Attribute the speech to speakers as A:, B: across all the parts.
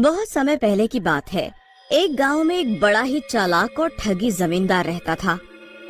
A: बहुत समय पहले की बात है। एक गांव में एक बड़ा ही चालाक और ठगी जमींदार रहता था।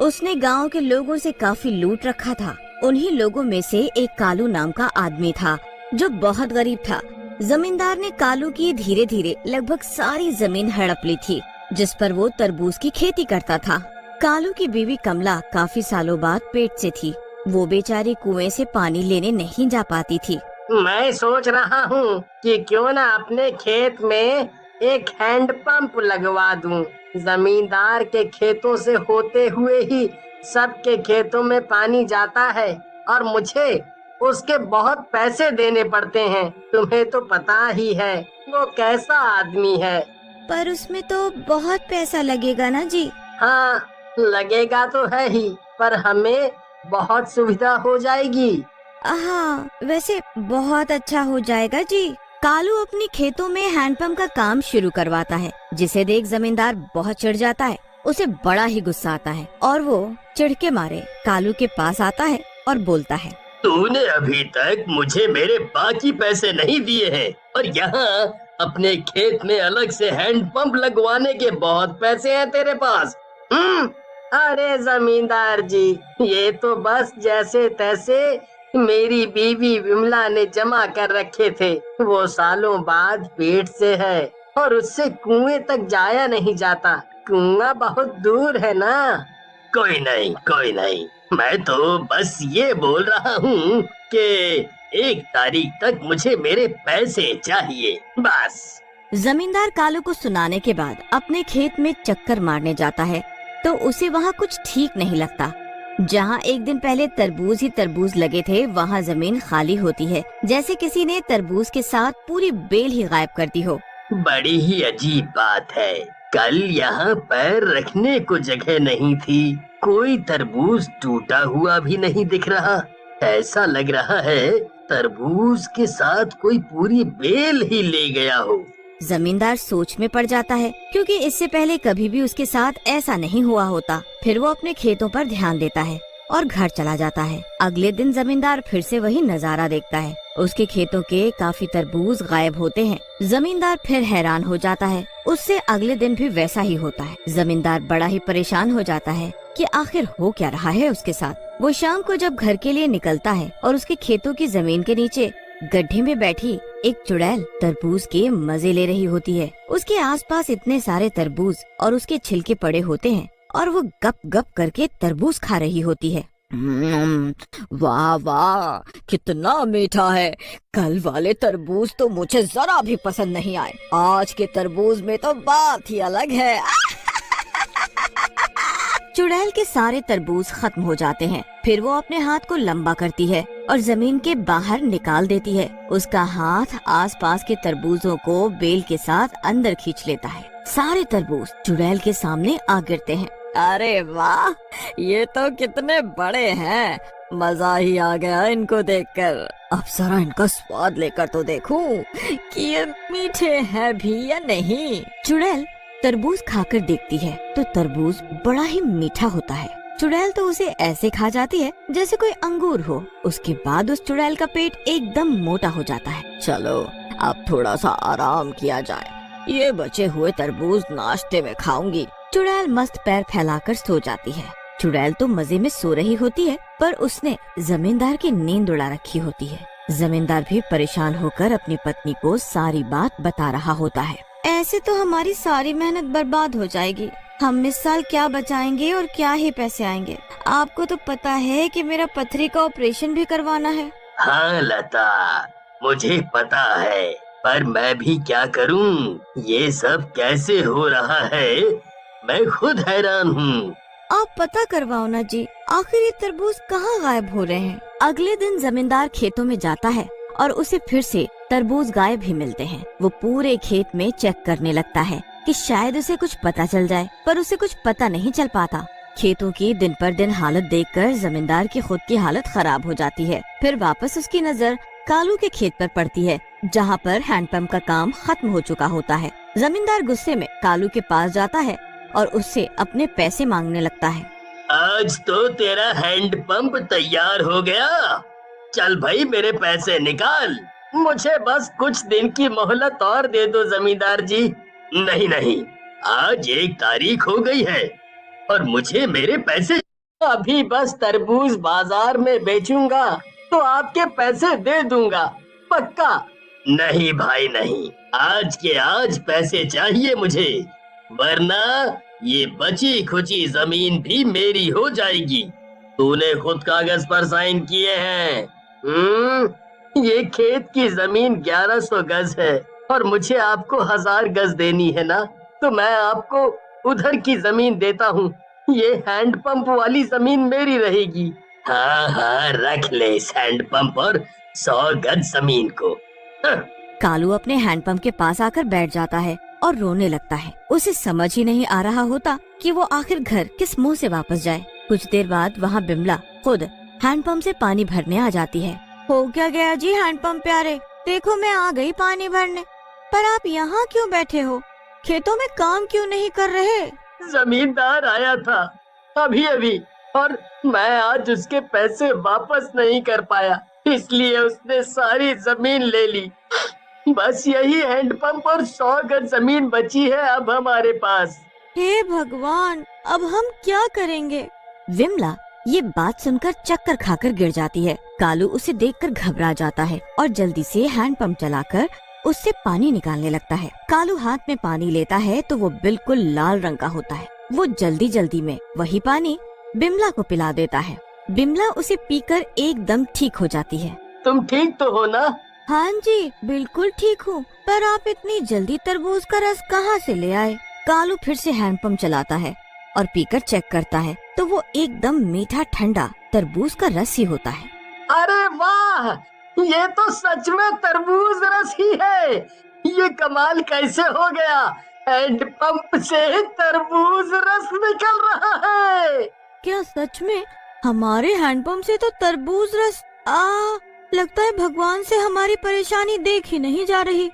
A: उसने गांव के लोगों से काफी लूट रखा था। उन्हीं लोगों में से एक कालू नाम का आदमी था जो बहुत गरीब था। जमींदार ने कालू की धीरे धीरे लगभग सारी जमीन हड़प ली थी जिस पर वो तरबूज की खेती करता था। कालू की बीवी कमला काफी सालों बाद पेट से थी। वो बेचारी कुएं से पानी लेने नहीं जा पाती थी।
B: मैं सोच रहा हूँ कि क्यों ना अपने खेत में एक हैंडपंप लगवा दूं। जमींदार के खेतों से होते हुए ही सबके खेतों में पानी जाता है और मुझे उसके बहुत पैसे देने पड़ते हैं। तुम्हें तो पता ही है वो कैसा आदमी है।
A: पर उसमें तो बहुत पैसा लगेगा ना जी।
B: हाँ, लगेगा तो है ही, पर हमें बहुत सुविधा हो जाएगी।
A: हाँ, वैसे बहुत अच्छा हो जाएगा जी। कालू अपनी खेतों में हैंडपंप का काम शुरू करवाता है, जिसे देख जमींदार बहुत चिढ़ जाता है। उसे बड़ा ही गुस्सा आता है और वो चिढ़ के मारे कालू के पास आता है और बोलता है,
B: तूने अभी तक मुझे मेरे बाकी पैसे नहीं दिए हैं और यहाँ अपने खेत में अलग से हैंडपंप लगवाने के बहुत पैसे हैं तेरे पास। अरे जमींदार जी, ये तो बस जैसे तैसे मेरी बीवी विमला ने जमा कर रखे थे। वो सालों बाद पेट से है और उससे कुएं तक जाया नहीं जाता। कुआं बहुत दूर है ना। कोई नहीं, कोई नहीं, मैं तो बस ये बोल रहा हूँ कि 1 तारीख तक मुझे मेरे पैसे चाहिए, बस।
A: जमींदार कालू को सुनाने के बाद अपने खेत में चक्कर मारने जाता है तो उसे वहाँ कुछ ठीक नहीं लगता। जहाँ एक दिन पहले तरबूज ही तरबूज लगे थे, वहाँ जमीन खाली होती है, जैसे किसी ने तरबूज के साथ पूरी बेल ही गायब कर दी हो।
B: बड़ी ही अजीब बात है, कल यहाँ पैर रखने को जगह नहीं थी। कोई तरबूज टूटा हुआ भी नहीं दिख रहा। ऐसा लग रहा है तरबूज के साथ कोई पूरी बेल ही ले गया हो।
A: जमींदार सोच में पड़ जाता है क्योंकि इससे पहले कभी भी उसके साथ ऐसा नहीं हुआ होता। फिर वो अपने खेतों पर ध्यान देता है और घर चला जाता है। अगले दिन जमींदार फिर से वही नजारा देखता है। उसके खेतों के काफी तरबूज गायब होते हैं। जमींदार फिर हैरान हो जाता है। उससे अगले दिन भी वैसा ही होता है। जमींदार बड़ा ही परेशान हो जाता है कि आखिर हो क्या रहा है उसके साथ। वो शाम को जब घर के लिए निकलता है और उसके खेतों की जमीन के नीचे गड्ढे में बैठी एक चुड़ैल तरबूज के मजे ले रही होती है। उसके आसपास इतने सारे तरबूज और उसके छिलके पड़े होते हैं और वो गप गप करके तरबूज खा रही होती है।
C: वाह वाह, कितना मीठा है। कल वाले तरबूज तो मुझे जरा भी पसंद नहीं आए। आज के तरबूज में तो बात ही अलग है।
A: चुड़ैल के सारे तरबूज खत्म हो जाते हैं। फिर वो अपने हाथ को लंबा करती है और जमीन के बाहर निकाल देती है। उसका हाथ आसपास के तरबूजों को बेल के साथ अंदर खींच लेता है। सारे तरबूज चुड़ैल के सामने आ गिरते हैं।
C: अरे वाह, ये तो कितने बड़े हैं। मजा ही आ गया इनको देखकर। अब जरा इनका स्वाद लेकर तो देखूं कि ये मीठे हैं भी या नहीं।
A: चुड़ैल तरबूज खाकर देखती है तो तरबूज बड़ा ही मीठा होता है। चुड़ैल तो उसे ऐसे खा जाती है जैसे कोई अंगूर हो। उसके बाद उस चुड़ैल का पेट एकदम मोटा हो जाता है।
C: चलो अब थोड़ा सा आराम किया जाए। ये बचे हुए तरबूज नाश्ते में खाऊंगी।
A: चुड़ैल मस्त पैर फैलाकर सो जाती है। चुड़ैल तो मजे में सो रही होती है पर उसने जमींदार की नींद उड़ा रखी होती है। जमींदार भी परेशान होकर अपनी पत्नी को सारी बात बता रहा होता है। ऐसे तो हमारी सारी मेहनत बर्बाद हो जाएगी। हम इस साल क्या बचाएंगे और क्या ही पैसे आएंगे। आपको तो पता है कि मेरा पथरी का ऑपरेशन भी करवाना है।
B: हाँ लता, मुझे पता है, पर मैं भी क्या करूं? ये सब कैसे हो रहा है, मैं खुद हैरान हूँ।
A: आप पता करवाओ ना जी, आखिर ये तरबूज कहाँ गायब हो रहे हैं। अगले दिन जमींदार खेतों में जाता है और उसे फिर से तरबूज गायब ही मिलते हैं। वो पूरे खेत में चेक करने लगता है कि शायद उसे कुछ पता चल जाए, पर उसे कुछ पता नहीं चल पाता। खेतों की दिन पर दिन हालत देखकर जमींदार की खुद की हालत खराब हो जाती है। फिर वापस उसकी नजर कालू के खेत पर पड़ती है, जहाँ पर हैंडपंप का काम खत्म हो चुका होता है। जमींदार गुस्से में कालू के पास जाता है और उससे अपने पैसे मांगने लगता है।
B: आज तो तेरा हैंडपंप तैयार हो गया। चल भाई, मेरे पैसे निकाल। मुझे बस कुछ दिन की मोहलत और दे दो जमींदार जी। नहीं नहीं, आज 1 तारीख हो गई है और मुझे मेरे पैसे। अभी बस तरबूज बाजार में बेचूंगा तो आपके पैसे दे दूंगा, पक्का। नहीं भाई नहीं, आज के आज पैसे चाहिए मुझे, वरना ये बची खुची जमीन भी मेरी हो जाएगी। तूने खुद कागज पर साइन किए हैं। ये खेत की जमीन 1100 गज है और मुझे आपको 1000 गज देनी है ना, तो मैं आपको उधर की जमीन देता हूँ। ये हैंडपंप वाली जमीन मेरी रहेगी। हाँ हाँ, रख ले इस हैंडपंप और 100 गज जमीन को।
A: कालू अपने हैंडपंप के पास आकर बैठ जाता है और रोने लगता है। उसे समझ ही नहीं आ रहा होता कि वो आखिर घर किस मुंह से वापस जाए। कुछ देर बाद वहाँ बिमला खुद हैंडपंप से पानी भरने आ जाती है।
C: हो क्या गया जी हैंडपंप प्यारे, देखो मैं आ गई पानी भरने, पर आप यहाँ क्यों बैठे हो? खेतों में काम क्यों नहीं कर रहे?
B: जमींदार आया था अभी अभी और मैं आज उसके पैसे वापस नहीं कर पाया, इसलिए उसने सारी जमीन ले ली। बस यही हैंडपंप और 100 गज जमीन बची है अब हमारे पास।
C: हे भगवान, अब हम क्या करेंगे?
A: विमला ये बात सुनकर चक्कर खाकर गिर जाती है। कालू उसे देखकर घबरा जाता है और जल्दी से हैंडपंप चलाकर उससे पानी निकालने लगता है। कालू हाथ में पानी लेता है तो वो बिल्कुल लाल रंग का होता है। वो जल्दी जल्दी में वही पानी बिमला को पिला देता है। बिमला उसे पीकर एकदम ठीक हो जाती है।
B: तुम ठीक तो हो ना?
C: हाँ जी, बिल्कुल ठीक हूँ, पर आप इतनी जल्दी तरबूज का रस कहाँ से ले आए?
A: कालू फिर से हैंडपंप चलाता है और पीकर चेक करता है तो वो एकदम मीठा ठंडा तरबूज का रस ही होता है।
B: अरे वाह, ये तो सच में तरबूज रस ही है। ये कमाल कैसे हो गया? हैंडपंप से तरबूज रस निकल रहा है।
C: क्या सच में? हमारे हैंडपंप से तो तरबूज रस लगता है भगवान से हमारी परेशानी देख ही नहीं जा रही,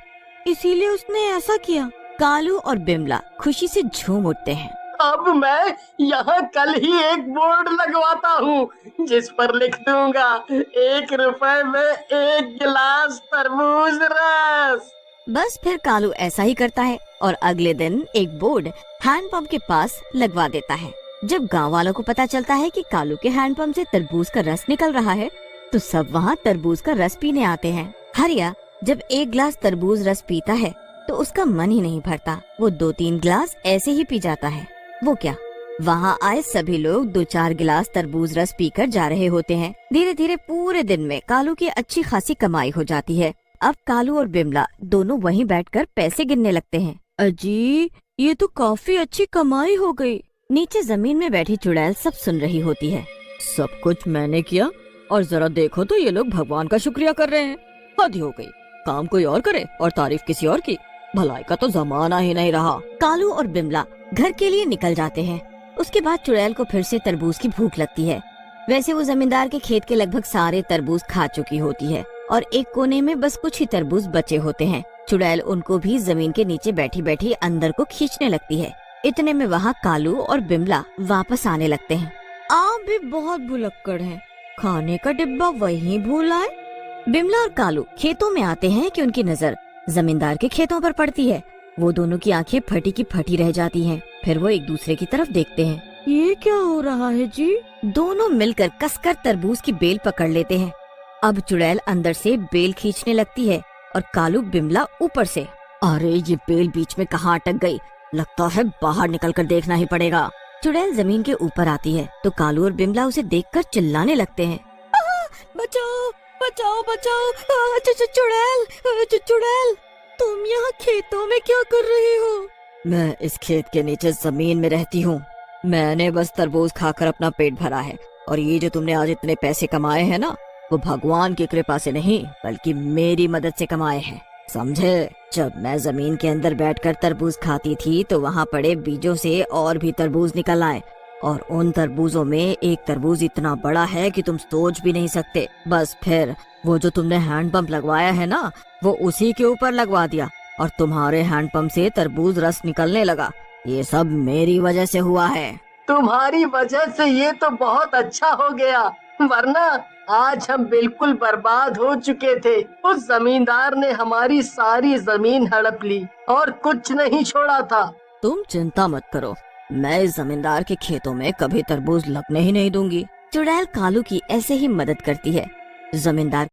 C: इसीलिए उसने ऐसा किया।
A: कालू और बिमला खुशी से झूम उठते हैं।
B: अब मैं यहाँ कल ही एक बोर्ड लगवाता हूँ जिस पर लिख दूंगा 1 रुपए में 1 गिलास तरबूज रस।
A: बस फिर कालू ऐसा ही करता है और अगले दिन एक बोर्ड हैंडपंप के पास लगवा देता है। जब गांव वालों को पता चलता है कि कालू के हैंडपंप से तरबूज का रस निकल रहा है तो सब वहाँ तरबूज का रस पीने आते हैं। हरिया जब 1 गिलास तरबूज रस पीता है तो उसका मन ही नहीं भरता। वो 2-3 गिलास ऐसे ही पी जाता है। वो क्या, वहाँ आए सभी लोग 2-4 गिलास तरबूज रस पीकर जा रहे होते हैं। धीरे धीरे पूरे दिन में कालू की अच्छी खासी कमाई हो जाती है। अब कालू और बिमला दोनों वहीं बैठकर पैसे गिनने लगते हैं।
C: अजी, ये तो काफी अच्छी कमाई हो गई।
A: नीचे जमीन में बैठी चुड़ैल सब सुन रही होती है।
C: सब कुछ मैंने किया और जरा देखो तो ये लोग भगवान का शुक्रिया कर रहे हैं। हद हो गई, काम कोई और करे और तारीफ किसी और की। भलाई का तो जमाना ही नहीं रहा।
A: कालू और बिमला घर के लिए निकल जाते हैं। उसके बाद चुड़ैल को फिर से तरबूज की भूख लगती है। वैसे वो जमींदार के खेत के लगभग सारे तरबूज खा चुकी होती है और एक कोने में बस कुछ ही तरबूज बचे होते हैं। चुड़ैल उनको भी जमीन के नीचे बैठी बैठी अंदर को खींचने लगती है। इतने में वहाँ कालू और बिमला वापस आने लगते हैं।
C: आप भी बहुत भुलक्कड़ हैं, खाने का डिब्बा वहीं भूल आए।
A: बिमला और कालू खेतों में आते हैं कि उनकी नजर जमींदार के खेतों पर पड़ती है। वो दोनों की आंखें फटी की फटी रह जाती हैं। फिर वो एक दूसरे की तरफ देखते हैं।
C: ये क्या हो रहा है जी?
A: दोनों मिलकर कसकर तरबूज की बेल पकड़ लेते हैं। अब चुड़ैल अंदर से बेल खींचने लगती है और कालू बिमला ऊपर से।
C: अरे ये बेल बीच में कहाँ अटक गई? लगता है बाहर निकलकर देखना ही पड़ेगा।
A: चुड़ैल जमीन के ऊपर आती है तो कालू और बिमला उसे देखकर चिल्लाने लगते हैं।
C: बचाओ बचाओ बचाओ! चुड़ैल, तुम यहाँ खेतों में क्या कर रही हो?
D: मैं इस खेत के नीचे जमीन में रहती हूँ। मैंने बस तरबूज खाकर अपना पेट भरा है और ये जो तुमने आज इतने पैसे कमाए हैं ना, वो भगवान की कृपा से नहीं बल्कि मेरी मदद से कमाए हैं, समझे? जब मैं जमीन के अंदर बैठकर तरबूज खाती थी तो वहाँ पड़े बीजों से और भी तरबूज निकल आए और उन तरबूजों में एक तरबूज इतना बड़ा है कि तुम सोच भी नहीं सकते। बस फिर वो जो तुमने हैंडपंप लगवाया है ना, वो उसी के ऊपर लगवा दिया और तुम्हारे हैंडपंप से तरबूज रस निकलने लगा। ये सब मेरी वजह से हुआ है।
B: तुम्हारी वजह से ये तो बहुत अच्छा हो गया, वरना आज हम बिल्कुल बर्बाद हो चुके थे। उस जमींदार ने हमारी सारी जमीन हड़प ली और कुछ नहीं छोड़ा था।
D: तुम चिंता मत करो, मैं इस जमींदार के खेतों में कभी तरबूज लगने ही नहीं दूंगी।
A: चुड़ैल कालू की ऐसे ही मदद करती है। जमींदार